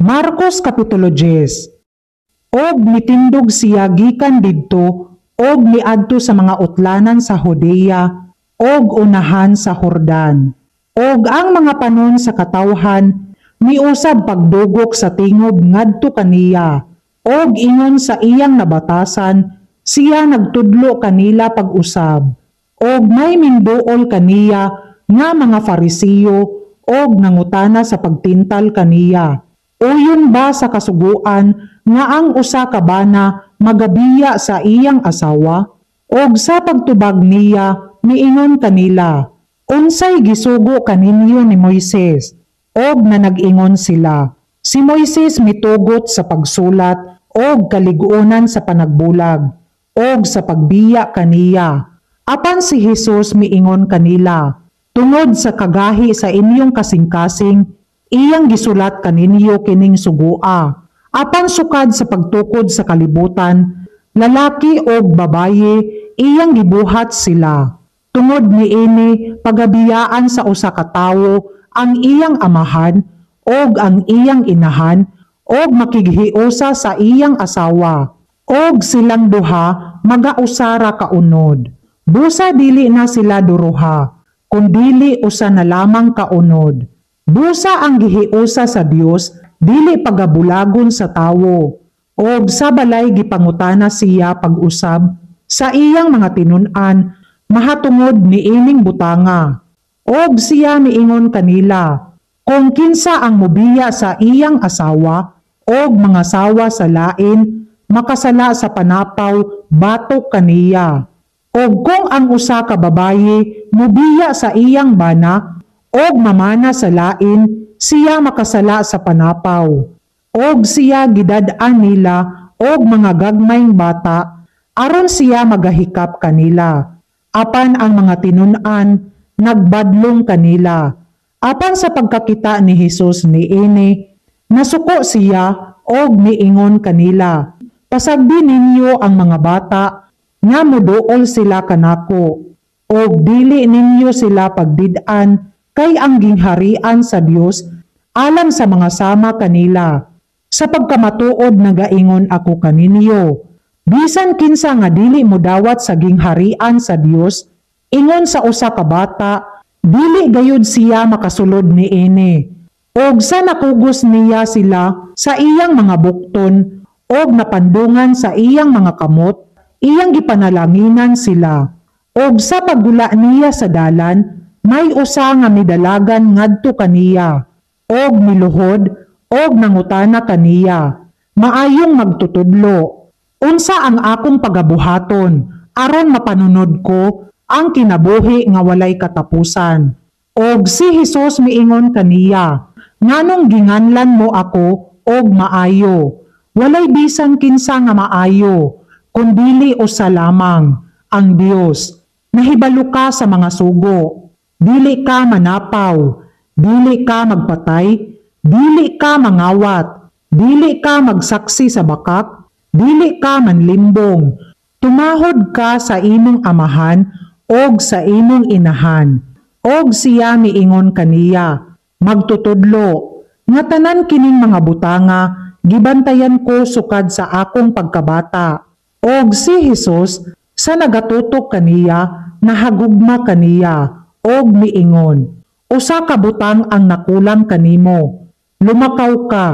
Marcos Kapitulo 10. Og mitindog siya gikan didto og miadto sa mga utlanan sa Judea og unahan sa Jordan. Og ang mga panon sa katawhan miusab pagdugok sa tingob ngadto kaniya. Og ingon sa iyang nabatasan siya nagtudlo kanila pag-usab. Og may minduol kaniya nga mga Farisiyo og nangutana sa pagtintal kaniya. Uyon ba sa kasuguan nga ang usa ka bana magabiya sa iyang asawa? Og sa pagtubag niya miingon kanila, unsay gisugo kaninyo ni Moises? Og na nag-ingon sila, si Moises mitugot sa pagsulat og kaliguonan sa panagbulag og sa pagbiya kaniya. Apan si Jesus miingon kanila, tungod sa kagahi sa inyong kasing-kasing, iyang gisulat kaninyo kining sugua. Apan sukad sa pagtukod sa kalibutan, lalaki o babaye, iyang gibuhat sila. Tungod niini pagabiyaan sa usa ka tawo ang iyang amahan og ang iyang inahan og makighiusa sa iyang asawa. Og silang duha magausara kaunod. Busa dili na sila duruha, kundili usa na lamang kaunod. Busa ang gihiusa sa Dios, dili pagabulagon sa tawo. Og sa balay gipangutana siya pag-usab sa iyang mga tinun-an, mahatungod niining butanga. Og siya miingon kanila, kung kinsa ang mobiya sa iyang asawa, og mga sawa sa lain, makasala sa panapaw, batok kaniya. Og kung ang usa ka babaye, mobiya sa iyang bana, og mamana sa lain, siya makasala sa panapaw. Og siya gidad-an nila og mga gagmayng bata, aron siya magahikap kanila. Apan ang mga tinun-an, nagbadlong kanila. Apan sa pagkakita ni Jesus niini, nasuko siya og miingon kanila, pasagdi ninyo ang mga bata, nga moduol sila kanako, og dili ninyo sila pagdid-an, kay ang gingharian sa Dios alang sa mga sama kanila. Sa pagkamatuod nagaingon ako kaninyo, bisan kinsa nga dili modawat sa gingharian sa Dios, ingon sa usa ka bata, dili gayud siya makasulod niini. Og sa nakugos niya sila sa iyang mga bukton, og napandungan sa iyang mga kamot, iyang gipanalanginan sila. Og sa paggula niya sa dalan, may usa nga midalagan ngadto kaniya, og miluhod, og nangutana kaniya, maayong magtutudlo. Unsa ang akong pagabuhaton, aron mapanunod ko ang kinabuhi nga walay katapusan. Og si Jesus miingon kaniya, nganong ginganlan mo ako, og maayo. Walay bisan kinsa nga maayo, kundili usa lamang, ang Dios. Nahibalo ka sa mga sugo. Dili ka manapaw, dili ka magpatay, dili ka mangawat, dili ka magsaksi sa bakak, dili ka manlimbong. Tumahod ka sa imong amahan og sa imong inahan. Og siya miingon kaniya, magtutudlo, nga tanan kining mga butanga, gibantayan ko sukad sa akong pagkabata. Og si Jesus, sa nagatutok kaniya, nahagugma kaniya, og miingon, usa ka butang ang nakulang kanimo. Lumakaw ka,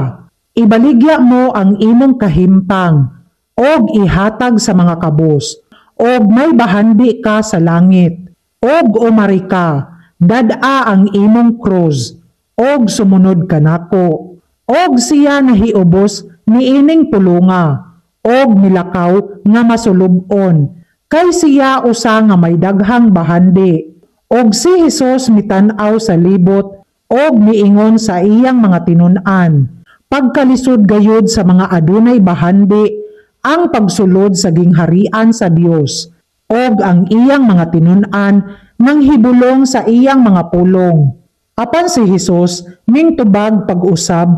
ibaligya mo ang imong kahimpang, og ihatag sa mga kabos, og may bahandi ka sa langit, og umari ka, dad-a ang imong krus, og sumunod ka nako. Og siya nahiubos niining pulunga, og milakaw nga masulubon, kay siya usa nga may daghang bahandi. Og si Jesus mitan-aw sa libot, og miingon sa iyang mga tinun-an, pagkalisod gayud sa mga adunay bahandi, ang pagsulod sa gingharian sa Dios, og ang iyang mga tinun-an nanghibulong sa iyang mga pulong. Apan si Jesus mingtubag pag-usab,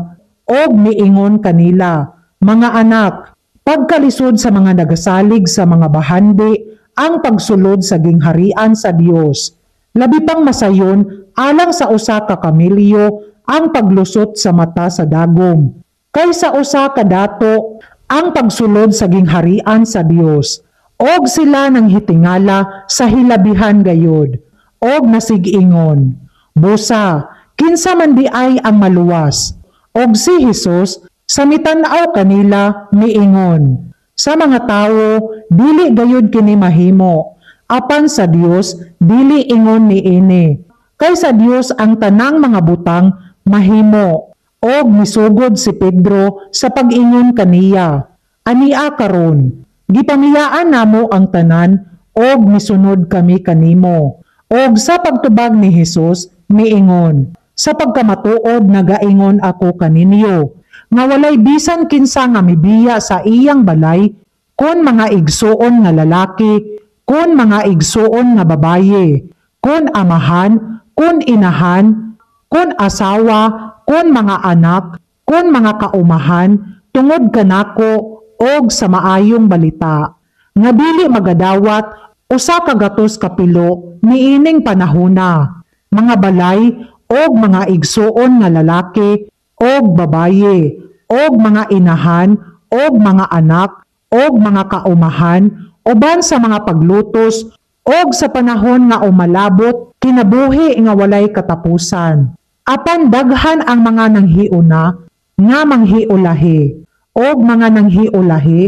og miingon kanila, mga anak, pagkalisod sa mga nagasalig sa mga bahandi, ang pagsulod sa gingharian sa Dios. Labi pang masayon alang sa usa ka kamilyo ang paglusot sa mata sa dagom. Kaysa usa ka dato ang pagsulod sa gingharian sa Dios, og sila nang hitingala sa hilabihan gayod, og nasig-ingon, busa, kinsa man di ay ang maluwas, og si Hesus sa mitan-aw kanila miingon, sa mga tawo dili gayud kini mahimo, apan sa Dios dili ingon niini. Kay sa Dios ang tanang mga butang mahimo. Og misugod si Pedro sa pag-ingon kaniya, ania karon, gipamiyaan namo ang tanan og misunod kami kanimo. Og sa pagtubag ni Hesus miingon, sa pagkamatuod nagaingon ako kaninyo, nga walay bisan kinsa nga mibiya sa iyang balay, kon mga igsuon nga lalaki, kon mga igsuon nga babaye, kon amahan, kon inahan, kon asawa, kon mga anak, kon mga kaumahan, tungod kanako og sa maayong balita. Nga dili magadawat usa ka gatos kapilo niining panahona. Mga balay og mga igsuon nga lalaki og babaye, og mga inahan og mga anak og mga kaumahan, uban sa mga paglutos og sa panahon nga umalabot kinabuhi nga walay katapusan. Apan daghan ang mga nanghiuna nga manghiulahi, og mga nanghiulahi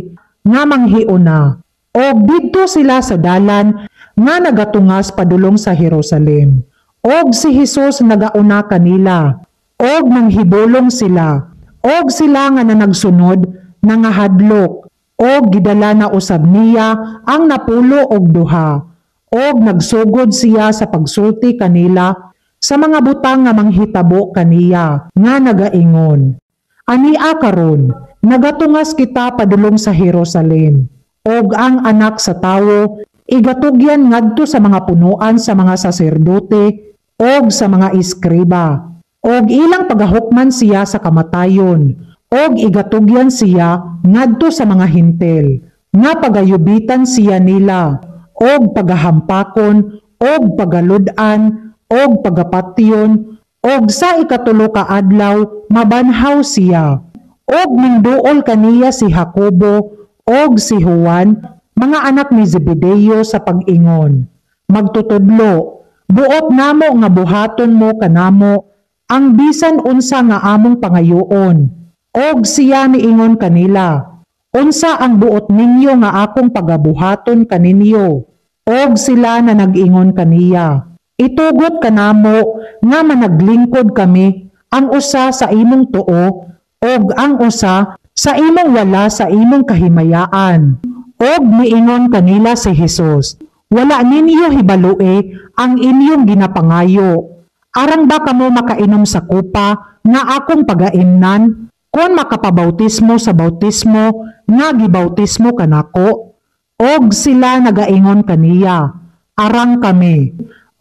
nga manghiuna, og didto sila sa dalan nga nagatungas padulong sa Jerusalem. Og si Hesus nagauna kanila, og nanghibulong sila, og sila nga nanagsunod nangahadlok, og gidala na usab niya ang napulo og duha, og nagsugod siya sa pagsulti kanila sa mga butang nga manghitabo kaniya nga nagaingon, ania karon, nagatungas kita padulong sa Jerusalem, og ang anak sa tawo igatugyan ngadto sa mga punuan sa mga saserdote og sa mga iskriba, og ilang pagahukman siya sa kamatayon, og igatugyan siya ngadto sa mga hintel, nga pagayubitan siya nila, og pagahampakon, og pagaludan, og pagapatyon, og sa ikatulo ka adlaw mabanhaw siya. Og minduol kaniya si Jacobo og si Juan, mga anak ni Zebedeo sa pag-ingon, magtutudlo, buot namo nga buhaton mo kanamo ang bisan unsa nga among pangayoon. Og siya miingon kanila, unsa ang buot ninyo nga akong pagabuhaton kaninyo? Og sila na nag-ingon kaniya, itugot kanamo nga managlingkod kami ang usa sa imong tuo og ang usa sa imong wala sa imong kahimayaan. Og miingon kanila si Hesus, wala ninyo hibalue ang inyong ginapangayo. Arang ba kamo makainom sa kupa nga akong pagaimnan? Kon makapabautismo sa bautismo nga gibautismo kanako? Og sila nagaingon kaniya, arang kami.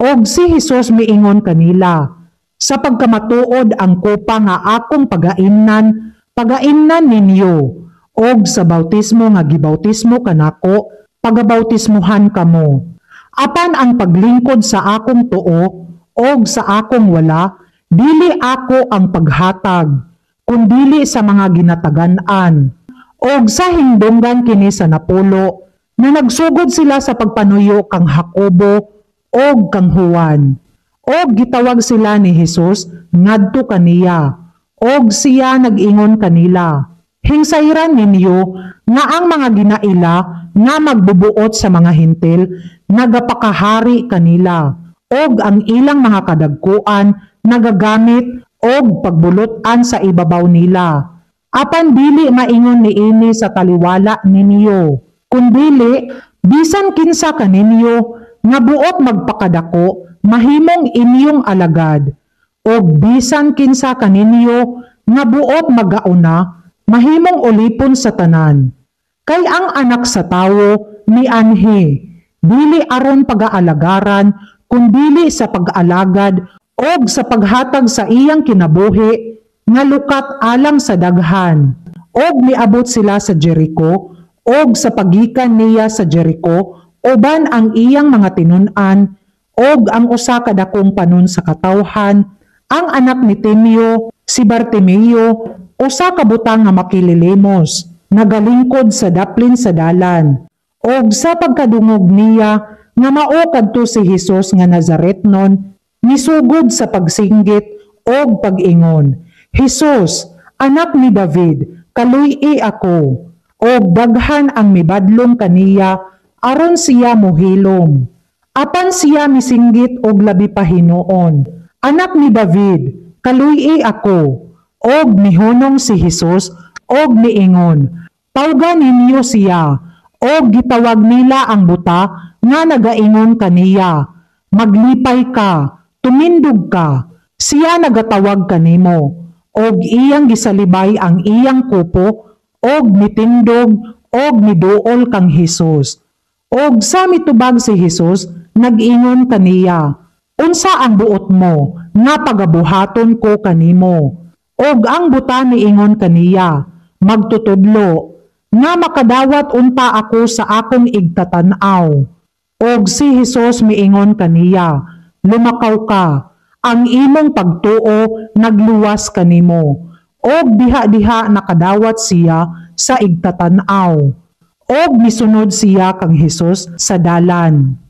Og si Hesus miingon kanila, sa pagkamatuod ang kupa nga akong pagaimnan, pagaimnan ninyo, og sa bautismo nga gibautismo kanako, pagabautismuhan kamo. Apan ang paglingkod sa akong tuo, og sa akong wala, dili ako ang paghatag, kundili sa mga ginatagan-an. Og sa hindunggan kini sa napulo, na nagsugod sila sa pagpanuyo kang Jacobo, og kang Juan. Og gitawag sila ni Hesus ngadto kaniya, og siya nag-ingon kanila, hingsayran ninyo nga ang mga ginaila nga magbubuot sa mga hintil nagapakahari kanila, og ang ilang mga kadagkuan nagagamit og pagbulutan sa ibabaw nila. Apan dili maingon niini sa taliwala ninyo, kundili bisan kinsa kaninyo nga buot magpakadako mahimong inyong alagad, og bisan kinsa kaninyo nga buot magauna mahimong ulipon sa tanan. Kay ang anak sa tawo mianhi, dili aron pag-aalagaran, kundili sa pag-alagad og sa paghatag sa iyang kinabuhi nga lukat alang sa daghan. Og miabot sila sa Jericho, og sa pagikan niya sa Jericho, uban ang iyang mga tinun-an, og ang usa kadakong panon sa katawhan, ang anak ni Timeo, si Bartimeo, Usa ka butang nga makililimos, nagalingkod sa daplin sa dalan. Og sa pagkadungog niya nga mao kadto si Hesus nga Nazaretnon, nisugod sa pagsinggit og pag-ingon, Hesus, anak ni David, kaluy-i ako. Og daghan ang mibadlong kaniya aron siya mohilom. Apan siya misinggit og labi pa hinuon, anak ni David, kaluy-i ako. Og mihunong si Hesus og miingon, tawgan ninyo siya. Og gitawag nila ang buta nga nagaingon kaniya, maglipay ka, tumindog ka. Siya nagatawag kanimo. Og iyang gisalibay ang iyang kupo, og mitindog, og miduol kang Hesus. Og sa mitubag si Hesus, nag-ingon kaniya, unsa ang buot mo, nga pagabuhaton ko kanimo. Og ang buta niingon kaniya, magtutudlo, nga makadawat unta ako sa akong igtatanaw. Og si Hesus miingon kaniya, lumakaw ka, ang imong pagtuo nagluwas kanimo. Og diha-diha nakadawat siya sa igtatanaw. Og misunod siya kang Hesus sa dalan.